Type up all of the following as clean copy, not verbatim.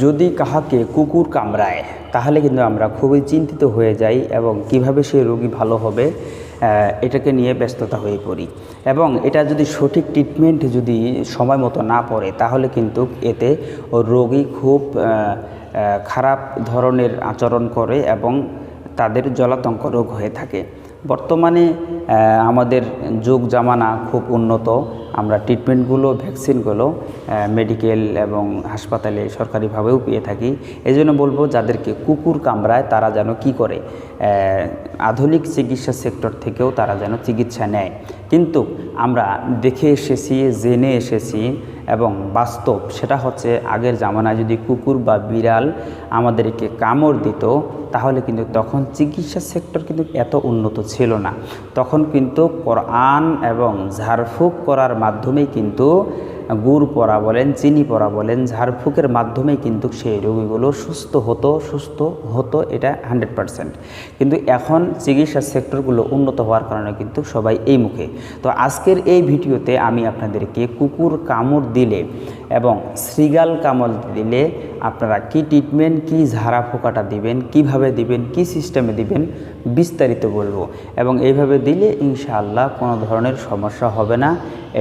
যদি কাহাকে কুকুর কামড়ায় তাহলে কিন্তু আমরা খুবই চিন্তিত হয়ে যাই এবং কিভাবে সেই রোগী ভালো হবে এটাকে নিয়ে ব্যস্ততা হয়ে পড়ি। এবং এটা যদি সঠিক ট্রিটমেন্ট যদি সময় মতো না পড়ে তাহলে কিন্তু এতে রোগী খুব খারাপ ধরনের আচরণ করে এবং তাদের জলাতঙ্ক রোগ হয়ে থাকে। বর্তমানে আমাদের যুগ জামানা খুব উন্নত, আমরা ট্রিটমেন্টগুলো ভ্যাকসিনগুলো মেডিকেল এবং হাসপাতালে সরকারিভাবেও পেয়ে থাকি। এই জন্য বলবো যাদেরকে কুকুর কামড়ায় তারা যেন কি করে, আধুনিক চিকিৎসা সেক্টর থেকেও তারা যেন চিকিৎসা নেয়। কিন্তু আমরা দেখে এসেছি, জেনে এসেছি এবং বাস্তব সেটা হচ্ছে আগের জামানায় যদি কুকুর বা বিড়াল আমাদেরকে কামড় দিত তাহলে কিন্তু তখন চিকিৎসা সেক্টর কিন্তু এত উন্নত ছিল না। তখন কিন্তু কোরআন এবং ঝাড়ফুঁক করার মাধ্যমেই কিন্তু গুড় পরা বলেন, চিনি পরা বলেন, ঝাড়ফুঁকের মাধ্যমেই কিন্তু সেই রোগীগুলো সুস্থ হতো এটা 100%। কিন্তু এখন চিকিৎসা সেক্টরগুলো উন্নত হওয়ার কারণে কিন্তু সবাই এই মুখে। তো আজকের এই ভিডিওতে আমি আপনাদেরকে কুকুর কামড় দিলে এবং শৃগাল কামড় দিলে আপনারা কি ট্রিটমেন্ট, কি ঝাড়া ফোঁকাটা দিবেন, কিভাবে দিবেন, কি সিস্টেমে দিবেন বিস্তারিত বলবো। এবং এইভাবে দিলে ইনশাআল্লাহ কোনো ধরনের সমস্যা হবে না,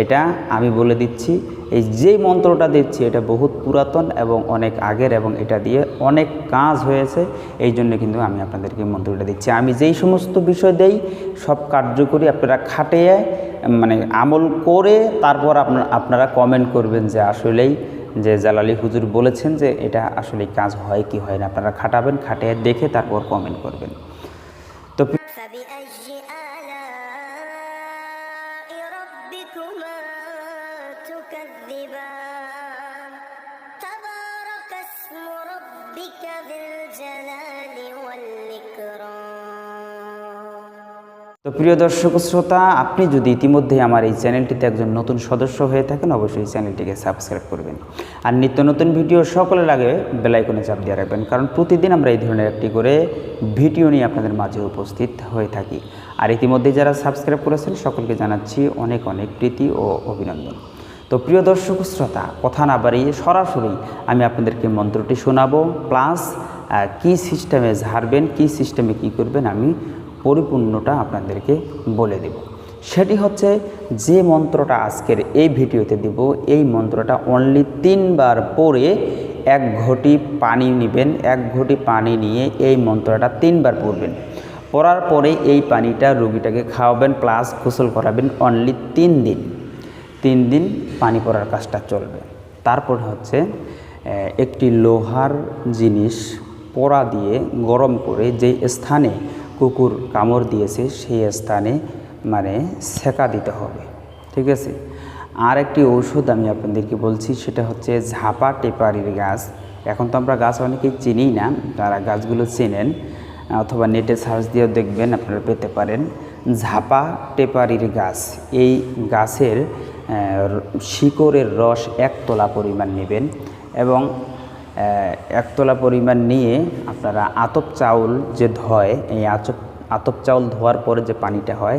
এটা আমি বলে দিচ্ছি। এই যে মন্ত্রটা দিচ্ছি এটা বহুত পুরাতন এবং অনেক আগের এবং এটা দিয়ে অনেক কাজ হয়েছে, এই জন্য কিন্তু আমি আপনাদেরকে মন্ত্রটা দিচ্ছি। আমি যেই সমস্ত বিষয় দেই সব কার্যকরী, আপনারা খাটিয়ে মানে আমল করে তারপর আপনারা কমেন্ট করবেন যে আসলেই যে জালালী হুজুর বলেছেন যে এটা আসলে কাজ হয় কি হয় না। আপনারা খাটাবেন, খাটিয়ে দেখে তারপর কমেন্ট করবেন। তো প্রিয় দর্শক শ্রোতা, আপনি যদি ইতিমধ্যে আমার এই চ্যানেলটিতে একজন নতুন সদস্য হয়ে থাকেন অবশ্যই চ্যানেলটিকে সাবস্ক্রাইব করবেন আর নিত্য নতুন ভিডিও সকলের আগে বেল আইকনে চাপ দিয়ে রাখবেন, কারণ প্রতিদিন আমরা এই ধরনের একটি করে ভিডিও নিয়ে আপনাদের মাঝে উপস্থিত হয়ে থাকি। আর ইতিমধ্যে যারা সাবস্ক্রাইব করেছেন সকলকে জানাচ্ছি অনেক অনেক প্রীতি ও অভিনন্দন। তো প্রিয় দর্শক শ্রোতা, কথা না বাড়িয়ে সরাসরি আমি আপনাদেরকে মন্ত্রটি শোনাবো, প্লাস কী সিস্টেমে ঝাড়বেন, কী সিস্টেমে কী করবেন আমি পরিপূর্ণটা আপনাদেরকে বলে দেব। সেটি হচ্ছে যে মন্ত্রটা আজকের এই ভিডিওতে দেব, এই মন্ত্রটা অনলি 3 বার পরে 1 ঘটি পানি নেবেন। 1 ঘটি পানি নিয়ে এই মন্ত্রটা 3 বার পড়বেন। পড়ার পরে এই পানিটা রোগীটাকে খাওয়াবেন প্লাস গোসল করাবেন অনলি 3 দিন। 3 দিন পানি পড়ার কাজটা চলবে। তারপর হচ্ছে একটি লোহার জিনিস পোড়া দিয়ে গরম করে যেই স্থানে কুকুর কামড় দিয়েছে সেই স্থানে মানে সেকা দিতে হবে, ঠিক আছে। আর একটি ঔষধ আমি আপনাদেরকে বলছি, সেটা হচ্ছে ঝাপা টেপারির গাছ। এখন তো আমরা গাছ অনেকেই চিনি না, তারা গাছগুলো চেনেন অথবা নেটে সার্চ দিয়েও দেখবেন, আপনারা পেতে পারেন। ঝাপা টেপারির গাছ, এই গাছের শিকড়ের রস 1 তোলা পরিমাণ নেবেন এবং 1 তোলা পরিমাণ নিয়ে আপনারা আতপ চাউল যে ধয়, এই আতপ চাউল ধোয়ার পরে যে পানিটা হয়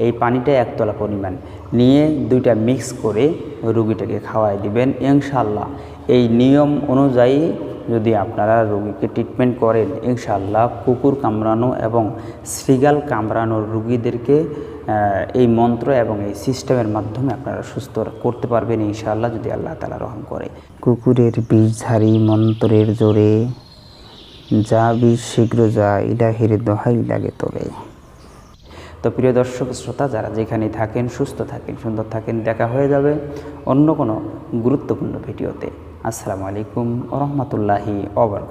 এই পানিটা 1 তোলা পরিমাণ নিয়ে 2টা মিক্স করে রোগীটাকে খাওয়াই দিবেন। ইনশাআল্লাহ এই নিয়ম অনুযায়ী যদি আপনারা রোগীকে ট্রিটমেন্ট করেন, ইনশাআল্লাহ কুকুর কামড়ানো এবং শৃগাল কামড়ানোর রোগীদেরকে এই মন্ত্র এবং এই সিস্টেমের মাধ্যমে আপনারা সুস্থ করতে পারবেন ইনশাআল্লাহ, যদি আল্লাহ তাআলা রহম করে। কুকুরের বিষঝারি মন্ত্রের জোরে, যা বিষ শীঘ্র যা, ইলাহির দোহাই লাগে তোরে। তো প্রিয় দর্শক শ্রোতা, যারা যেখানেই থাকেন সুস্থ থাকেন, সুন্দর থাকেন। দেখা হয়ে যাবে অন্য কোনো গুরুত্বপূর্ণ ভিডিওতে। আসসালামু আলাইকুম ওয়া রাহমাতুল্লাহি ওয়া বারাকাতুহু।